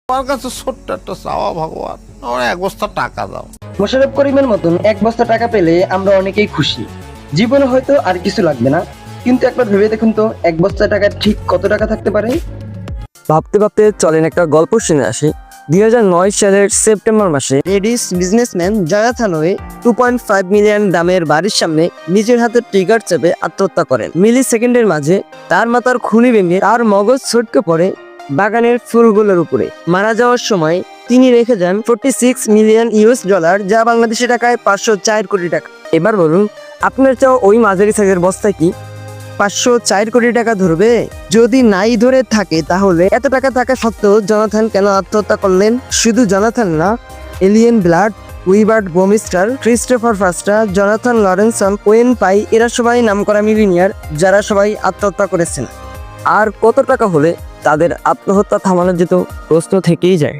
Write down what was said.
আমার কাছে ছোট্ট একটা চাওয়া, ভগবান আমার 1 বস্তা টাকা দাও। মোশাররফ করিমের মতন 1 বস্তা টাকা পেলে আমরা অনেকেই খুশি। জীবনে হয়তো আর কিছু লাগবে না, কিন্তু একবার ভেবে দেখুন তো 1 বস্তা টাকা ঠিক কত টাকা থাকতে পারে। ভাবতে ভাবতে চলেন একটা গল্প শুনে আসি। 2009 সালের সেপ্টেম্বর মাসে reddish businessman Jonathan way 2.5 million দামের বাড়ির সামনে নিজের হাতে ট্রিগার চেপে আত্মহত্যা করেন। মিলি সেকেন্ডের মাঝে তার মাথার খুলি ভেঙে তার মগজ ছটকে পড়ে বাগানের ফুলগুলোর উপরে। মারা যাওয়ার সময় তিনি রেখে যান 46 মিলিয়ন ইউএস ডলার, যা বাংলাদেশি টাকায় 504 কোটি টাকা। এবার বলুন, আপনার চাও ওই মাঝারি সাইজের বস্তা কি 504 কোটি টাকা ধরবে? যদি নাই ধরে থাকে তাহলে এত টাকা থাকা সত্ত্বেও জনাথন কেন আত্মহত্যা করলেন? শুধু জনাথন না, এলিয়েন ব্লাড, উইবার্ট বোমিস্টার, ক্রিস্টোফার ফাস্টা, জনাথন লরেনসন, ওয়েন পাই, এরা সবাই নামকরা মিলিয়নিয়ার, যারা সবাই আত্মহত্যা করেছেন। আর কত টাকা হলে তাদের আত্মহত্যা থামানো যেত, প্রশ্ন থেকেই যায়।